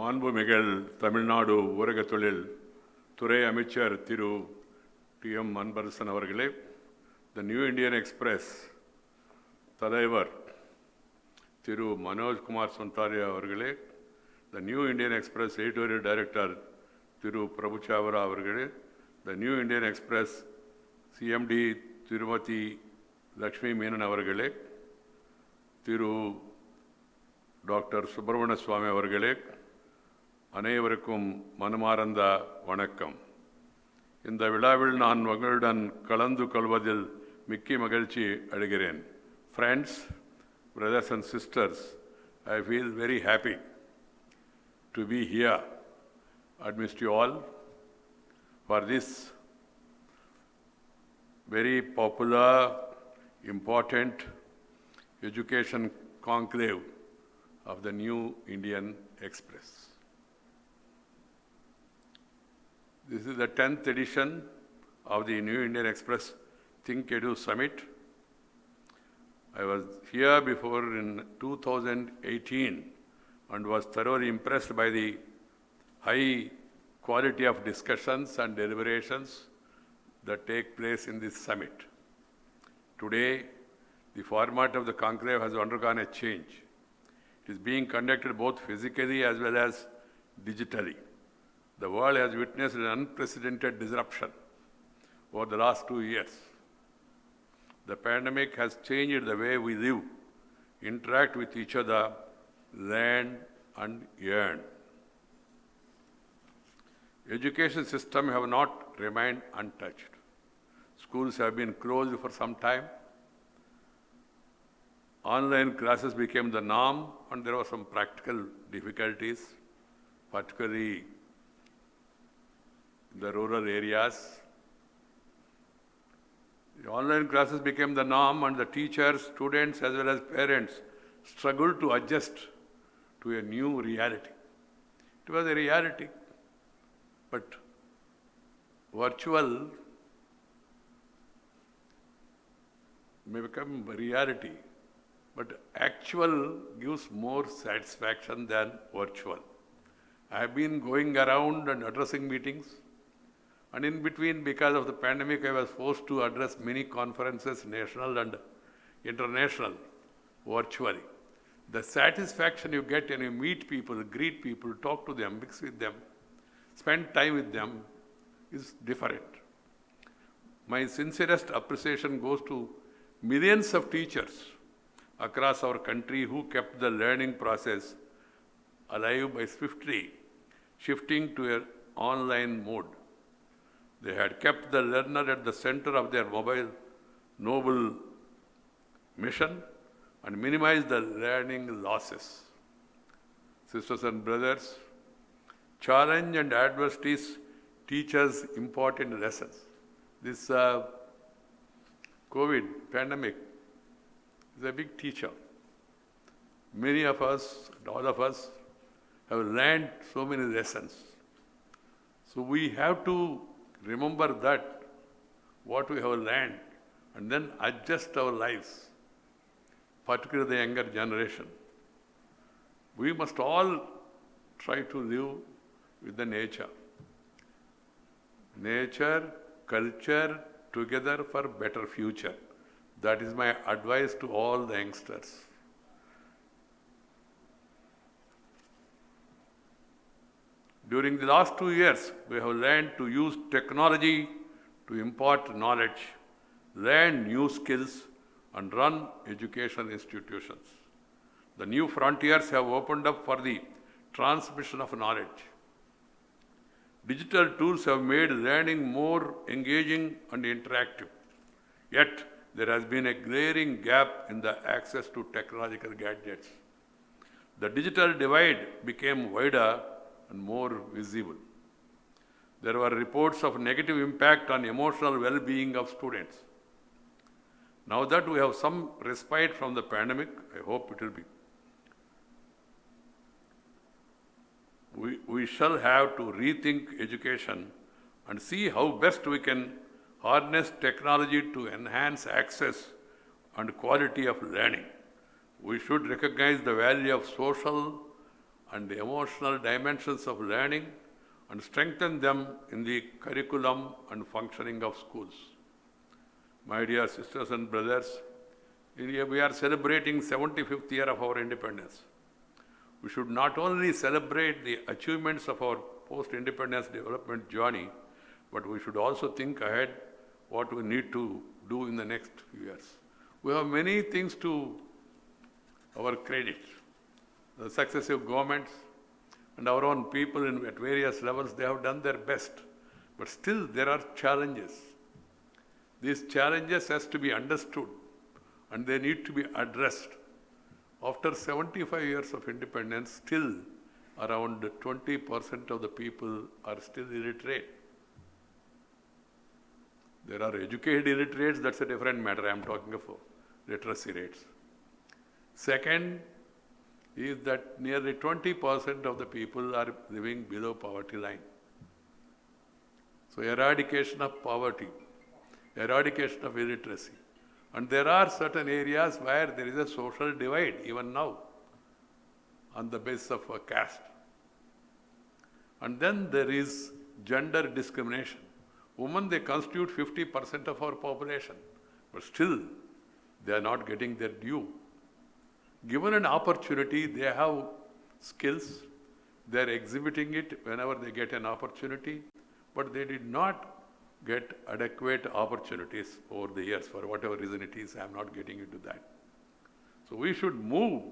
மாண்புமிகு தமிழ்நாடு ஊரக தொழில் துறை அமைச்சர் திரு டி.எம். அன்பரசன் அவர்களே, த நியூ இந்தியன் எக்ஸ்பிரஸ் தலைவர் திரு மனோஜ்குமார் சொந்தாரியா அவர்களே, the New Indian Express editorial director Thiru Prabhu Chawla அவர்களே, the New Indian Express CMD Thirumathi Lakshmi Menon அவர்களே, திரு டாக்டர் சுப்பிரமணிய சுவாமி அவர்களே, அனைவருக்கும் மனமார்ந்த வணக்கம். இந்த விழாவில் நான் உங்களுடன் கலந்து கொள்வதில் மிக்க மகிழ்ச்சி அடைகிறேன். Friends, brothers and sisters, I feel very happy to be here amidst you all for this very popular, important education conclave of the New Indian Express. This is the 10th edition of the New Indian Express Think Edu Summit. I was here before in 2018 and was thoroughly impressed by the high quality of discussions and deliberations that take place in this summit. Today, the format of the conclave has undergone a change. It is being conducted both physically as well as digitally. The world has witnessed an unprecedented disruption over the last 2 years. The pandemic has changed the way we live, interact with each other, learn and earn. Education system have not remained untouched. Schools have been closed for some time. Online classes became the norm and there were some practical difficulties, particularly in the rural areas. The online classes became the norm and the teachers, students as well as parents struggled to adjust to a new reality. It was a reality, but virtual may become reality, but actual gives more satisfaction than virtual. I have been going around and addressing meetings, and in between, because of the pandemic, I was forced to address many conferences, national and international, virtually. The satisfaction you get when you meet people, greet people, talk to them, mix with them, spend time with them is different. My sincerest appreciation goes to millions of teachers across our country who kept the learning process alive by swiftly shifting to an online mode. They had kept the learner at the center of their noble mission and minimized the learning losses. Sisters and brothers, challenge and adversities teach us important lessons. This COVID pandemic is a big teacher. Many of us, all of us, have learned so many lessons. So we have to remember that, what we have learned, and then adjust our lives, particularly the younger generation. We must all try to live with the nature. Nature, culture, together for better future. That is my advice to all the youngsters. During the last 2 years, we have learned to use technology to impart knowledge, learn new skills, and run education institutions. The new frontiers have opened up for the transmission of knowledge. Digital tools have made learning more engaging and interactive. Yet, there has been a glaring gap in the access to technological gadgets. The digital divide became wider and more visible. There were reports of negative impact on emotional well-being of students. Now that we have some respite from the pandemic, I hope it will be, we shall have to rethink education and see how best we can harness technology to enhance access and quality of learning. We should recognize the value of social and the emotional dimensions of learning and strengthen them in the curriculum and functioning of schools. My dear sisters and brothers, we are celebrating 75th year of our independence. We should not only celebrate the achievements of our post-independence development journey, but we should also think ahead what we need to do in the next few years. We have many things to our credit. The successive governments and our own people at various levels, they have done their best. But still there are challenges. These challenges has to be understood and they need to be addressed. After 75 years of independence, still around 20% of the people are still illiterate. There are educated illiterates, that's a different matter. I am talking of literacy rates. Second is that nearly 20% of the people are living below poverty line. So eradication of poverty, eradication of illiteracy. And there are certain areas where there is a social divide even now on the basis of a caste. And then there is gender discrimination. Women, they constitute 50% of our population, but still they are not getting their due. Given an opportunity, they have skills, they are exhibiting it whenever they get an opportunity, but they did not get adequate opportunities over the years for whatever reason it is. I am not getting into that. So we should move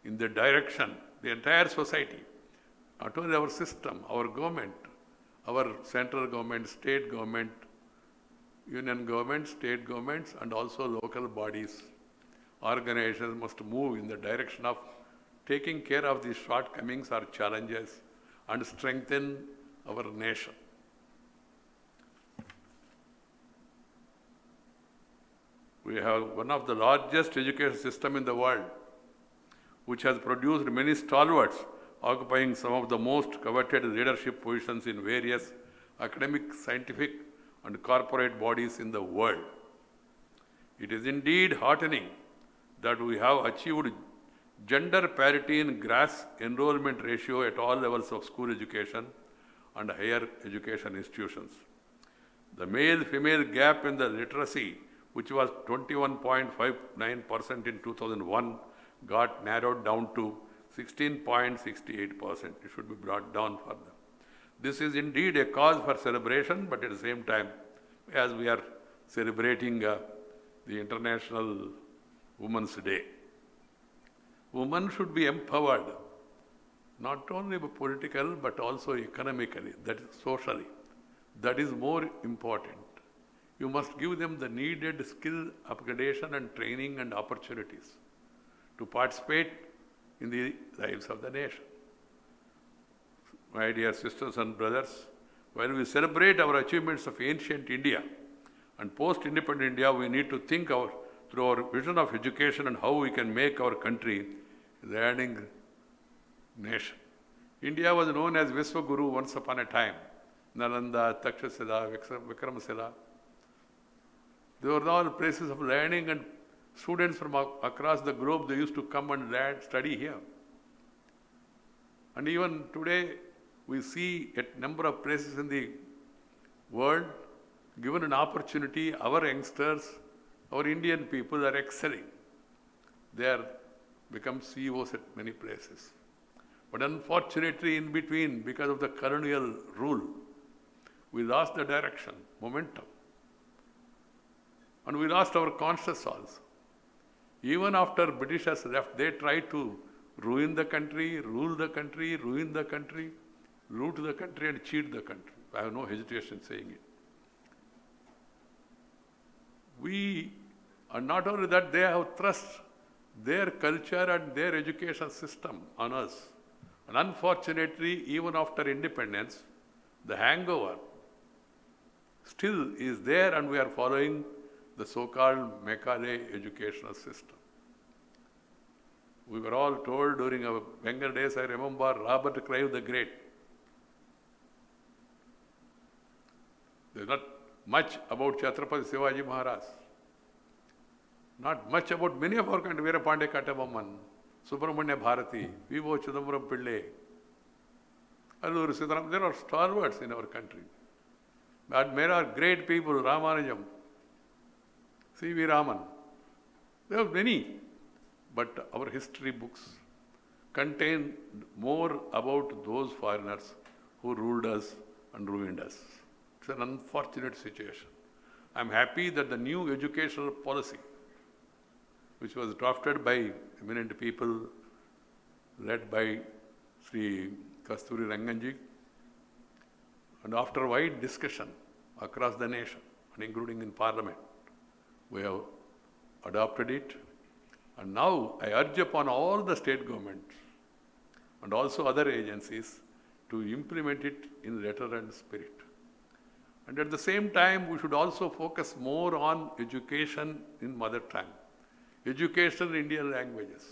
in the direction, the entire society, not only our system, our government, our central government, state government, union government, state governments, and also local bodies, organizations must move in the direction of taking care of these shortcomings or challenges and strengthen our nation. We have one of the largest education systems in the world, which has produced many stalwarts occupying some of the most coveted leadership positions in various academic, scientific, and corporate bodies in the world. It is indeed heartening that we have achieved gender parity in gross enrollment ratio at all levels of school education and higher education institutions. The male-female gap in the literacy, which was 21.59% in 2001, got narrowed down to 16.68%. It should be brought down further. This is indeed a cause for celebration, but at the same time, as we are celebrating the International Women's Day, women should be empowered, not only political, but also economically, that is socially. That is more important. You must give them the needed skill upgradation and training and opportunities to participate in the lives of the nation. My dear sisters and brothers, while we celebrate our achievements of ancient India and post-independent India, we need to think through our vision of education and how we can make our country a learning nation. India was known as Viswaguru once upon a time. Nalanda, Takshashila, Vikramashila. They were all places of learning, and students from across the globe, they used to come and study here. And even today, we see a number of places in the world, given an opportunity, our youngsters, our Indian people are excelling. They are become CEOs at many places. But unfortunately, in between, because of the colonial rule, we lost the direction, momentum. And we lost our conscience also. Even after Britishers left, they tried to ruin the country, rule the country, ruin the country, loot the country and cheat the country. I have no hesitation saying it. And not only that, they have thrust their culture and their education system on us. And unfortunately, even after independence, the hangover still is there, and we are following the so-called Macaulay educational system. We were all told during our younger days, I remember Robert Clive the Great. There's not much about Chhatrapati Shivaji Maharaj. Not much about many of our country, Veera Pandya Kattabomman, Subramanya Bharati, Vivo Chidambaram Pillai, Alluri Sitaram. There are stalwarts in our country. But there are great people, Ramanujam, C.V. Raman. There are many. But our history books contain more about those foreigners who ruled us and ruined us. It's an unfortunate situation. I'm happy that the new educational policy, which was drafted by eminent people led by Sri Kasturi Ranganji, and after wide discussion across the nation, and including in Parliament, we have adopted it. And now I urge upon all the state governments and also other agencies to implement it in letter and spirit. And at the same time, we should also focus more on education in mother tongue, education in Indian languages.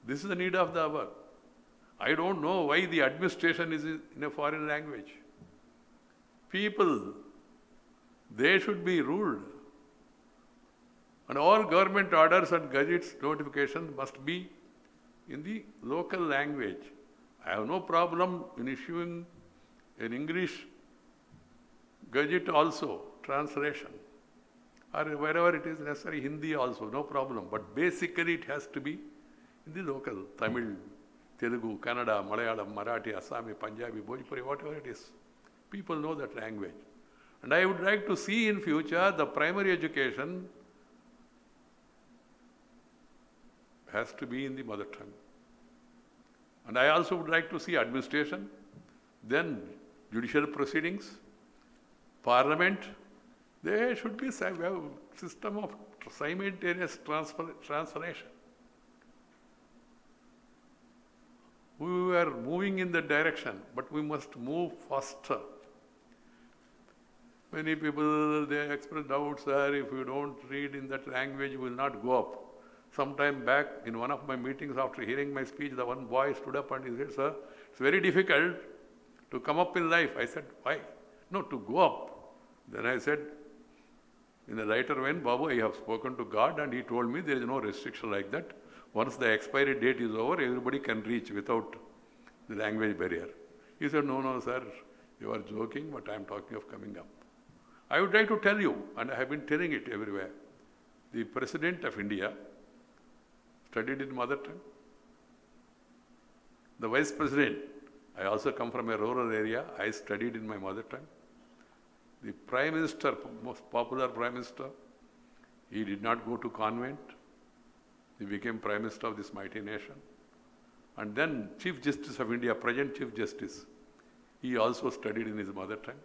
This is the need of the hour. I don't know why the administration is in a foreign language. People, they should be ruled. And all government orders and gazettes notifications must be in the local language. I have no problem in issuing an English gazette also, translation, or wherever it is necessary, Hindi also, no problem. But basically it has to be in the local, Tamil, Telugu, Kannada, Malayalam, Marathi, Assami, Punjabi, Bhojpuri, whatever it is. People know that language. And I would like to see in future the primary education has to be in the mother tongue. And I also would like to see administration, then judicial proceedings, parliament. There should be a system of simultaneous translation. We are moving in that direction, but we must move faster. Many people, they express doubts, sir, if you don't read in that language, you will not go up. Some time back, in one of my meetings, after hearing my speech, the one boy stood up and he said, sir, it's very difficult to come up in life. I said, why? No, to go up. Then I said, in a lighter vein, Babu, I have spoken to God and he told me there is no restriction like that. Once the expiry date is over, everybody can reach without the language barrier. He said, no, sir, you are joking, but I am talking of coming up. I would like to tell you, and I have been telling it everywhere, the President of India studied in mother tongue. The Vice President, I also come from a rural area, I studied in my mother tongue. The Prime Minister, most popular Prime Minister, he did not go to convent. He became Prime Minister of this mighty nation. And then Chief Justice of India, present Chief Justice, he also studied in his mother tongue.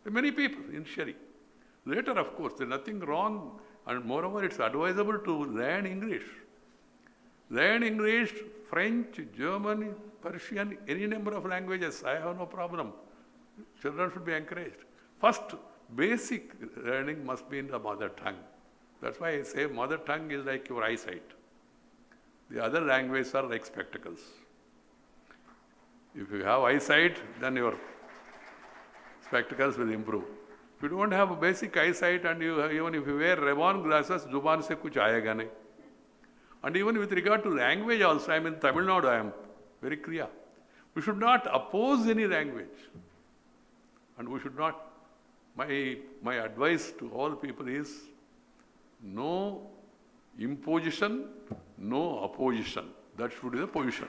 Many people initially. Later, of course, there is nothing wrong, and moreover, it's advisable to learn English. Learn English, French, German, Persian, any number of languages. I have no problem. Children should be encouraged. First, basic learning must be in the mother tongue. That's why I say mother tongue is like your eyesight. The other languages are like spectacles. If you have eyesight, then your spectacles will improve. If you don't have a basic eyesight and even if you wear Ray-Ban glasses, Zuban se kuch aayega nahi. And even with regard to language also, I am in Tamil Nadu, I am very clear. We should not oppose any language. And we should not, my advice to all people is, no imposition, no opposition. That should be the position.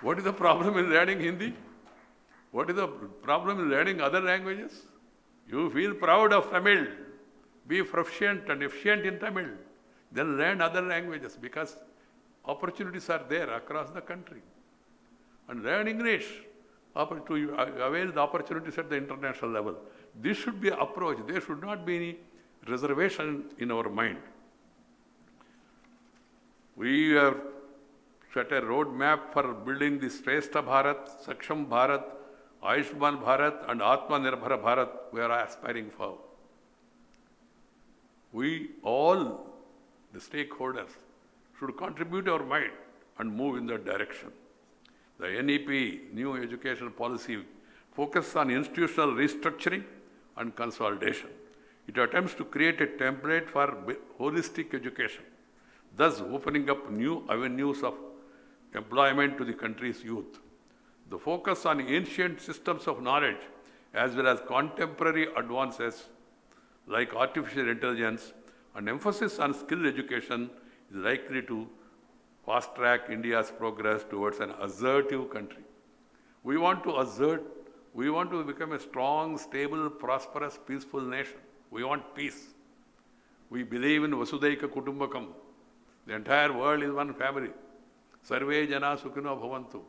What is the problem in learning Hindi? What is the problem in learning other languages? You feel proud of Tamil. Be proficient and efficient in Tamil. Then learn other languages because opportunities are there across the country. And learn English to avail the opportunities at the international level. This should be approach. There should not be any reservation in our mind. We have set a roadmap for building the Shrestha Bharat, Saksham Bharat, Ayushman Bharat and Atmanirbhar Bharat we are aspiring for. We all, the stakeholders, should contribute our mind and move in that direction. The NEP, New Education Policy, focuses on institutional restructuring and consolidation. It attempts to create a template for holistic education thus opening up new avenues of employment to the country's youth. The focus on ancient systems of knowledge as well as contemporary advances like artificial intelligence and emphasis on skill education is likely to fast-track India's progress towards an assertive country. We want to become a strong, stable, prosperous, peaceful nation. We want peace. We believe in Vasudaika Kutumbakam. The entire world is one family. Sarve Jana Sukhino Bhavantu.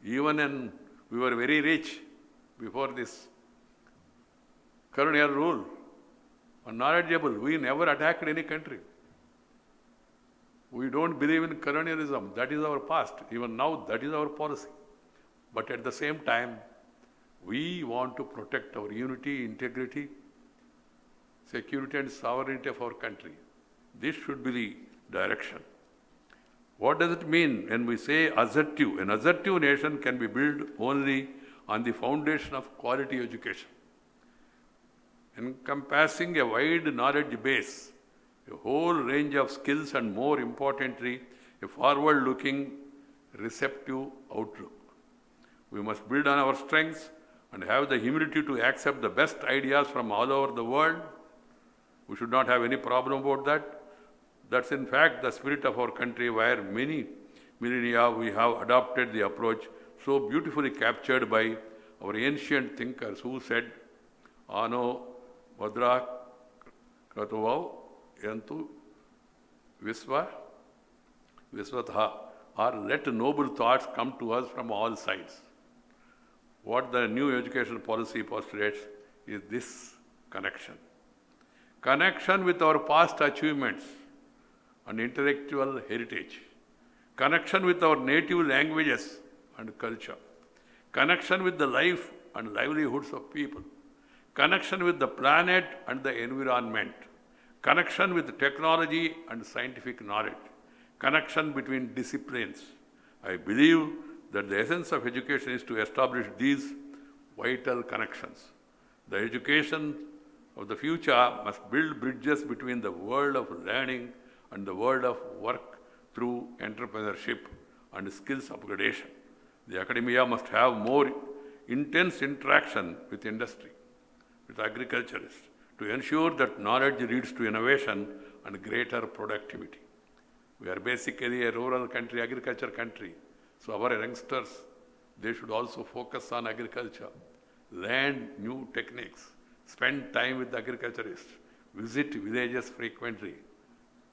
Even when we were very rich before this colonial rule, and knowledgeable, we never attacked any country. We don't believe in colonialism. That is our past. Even now, that is our policy. But at the same time, we want to protect our unity, integrity, security and sovereignty of our country. This should be the direction. What does it mean when we say assertive? An assertive nation can be built only on the foundation of quality education, encompassing a wide knowledge base, a whole range of skills, and more importantly, a forward-looking, receptive outlook. We must build on our strengths and have the humility to accept the best ideas from all over the world. We should not have any problem about that. That's in fact the spirit of our country, where many millennia we have adopted the approach so beautifully captured by our ancient thinkers who said, Ano Vadra Kratuvav Yantu Visvatha, or let noble thoughts come to us from all sides. What the new education policy postulates is this connection. Connection with our past achievements and intellectual heritage. Connection with our native languages and culture. Connection with the life and livelihoods of people. Connection with the planet and the environment. Connection with technology and scientific knowledge. Connection between disciplines. I believe that the essence of education is to establish these vital connections. The education of the future must build bridges between the world of learning and the world of work through entrepreneurship and skills upgradation. The academia must have more intense interaction with industry, with agriculturists, to ensure that knowledge leads to innovation and greater productivity. We are basically a rural country, agriculture country. So our youngsters, they should also focus on agriculture, learn new techniques, spend time with the agriculturists, visit villages frequently.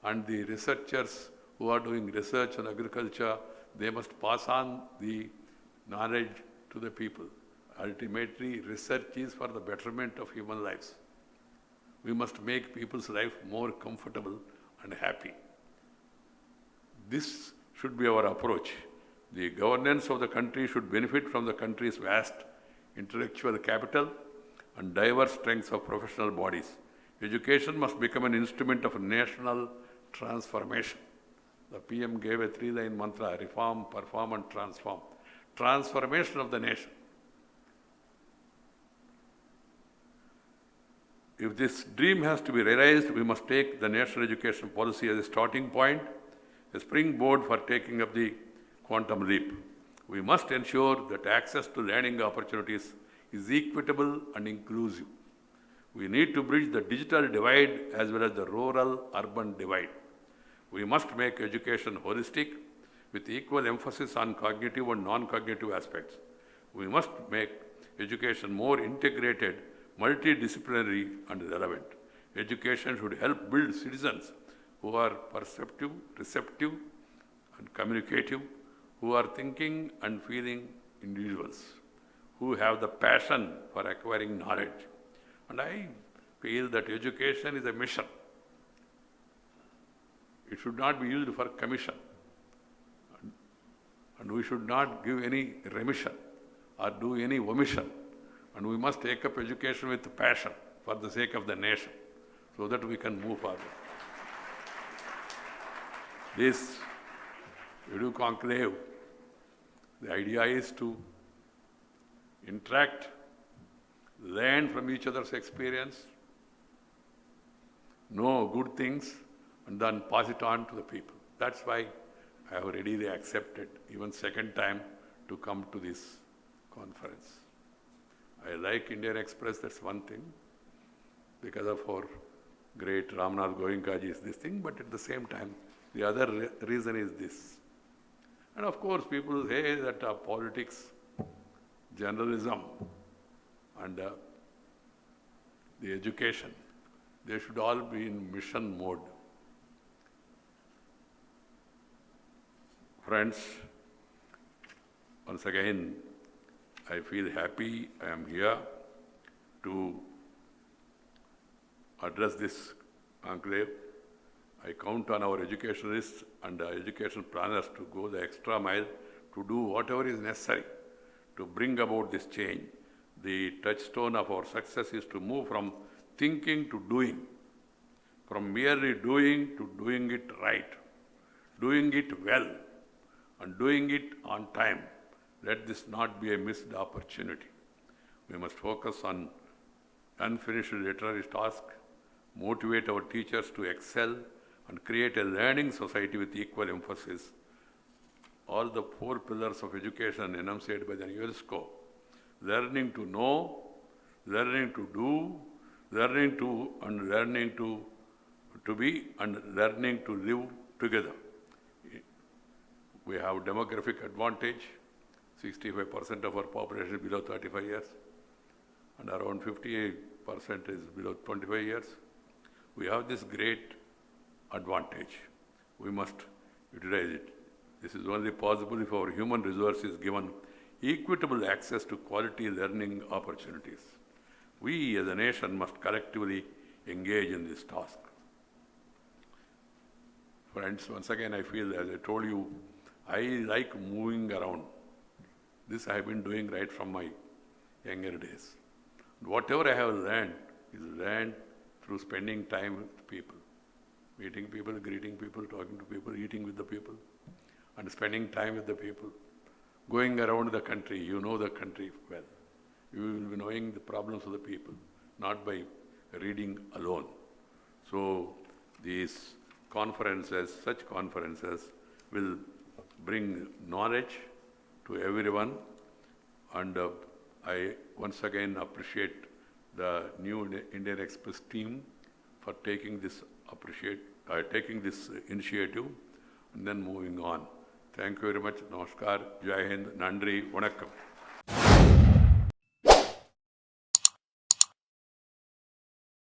And the researchers who are doing research on agriculture, they must pass on the knowledge to the people. Ultimately, research is for the betterment of human lives. We must make people's life more comfortable and happy. This should be our approach. The governance of the country should benefit from the country's vast intellectual capital and diverse strengths of professional bodies. Education must become an instrument of national transformation. The PM gave a 3-line mantra: reform, perform and transform. Transformation of the nation. If this dream has to be realized, we must take the national education policy as a starting point, a springboard for taking up the quantum leap. We must ensure that access to learning opportunities is equitable and inclusive. We need to bridge the digital divide as well as the rural-urban divide. We must make education holistic with equal emphasis on cognitive and non-cognitive aspects. We must make education more integrated, multidisciplinary and relevant. Education should help build citizens who are perceptive, receptive and communicative, who are thinking and feeling individuals, who have the passion for acquiring knowledge. And I feel that education is a mission. It should not be used for commission. And we should not give any remission or do any omission. And we must take up education with passion for the sake of the nation, so that we can move forward. This Edu Conclave, the idea is to interact, learn from each other's experience, know good things, and then pass it on to the people. That's why I have readily accepted even second time to come to this conference. I like Indian Express, that's one thing, because of our great Ramnath Goenkaji is this thing, but at the same time, the other reason is this. And of course, people say that politics, journalism, and the education, they should all be in mission mode. Friends, once again, I feel happy I am here to address this enclave. I count on our educationalists and education planners to go the extra mile to do whatever is necessary to bring about this change. The touchstone of our success is to move from thinking to doing, from merely doing to doing it right, doing it well, and doing it on time. Let this not be a missed opportunity. We must focus on unfinished literary task, motivate our teachers to excel, and create a learning society with equal emphasis. All the 4 pillars of education enunciated by the UNESCO: learning to know, learning to do, learning to and learning to be, and learning to live together. We have demographic advantage. 65% of our population is below 35 years, and around 58% is below 25 years. We have this great advantage. We must utilize it. This is only possible if our human resource is given equitable access to quality learning opportunities. We as a nation must collectively engage in this task. Friends, once again I feel, as I told you, I like moving around. This I have been doing right from my younger days. Whatever I have learned is learned through spending time with people, meeting people, greeting people, talking to people, eating with the people, and spending time with the people. Going around the country, you know the country well. You will be knowing the problems of the people, not by reading alone. So these conferences, such conferences, will bring knowledge to everyone, and I once again appreciate the new Indian Express team for taking this initiative and then moving on. Thank you very much. Namaskar. Jai Hind. Nandri. Vanakkam.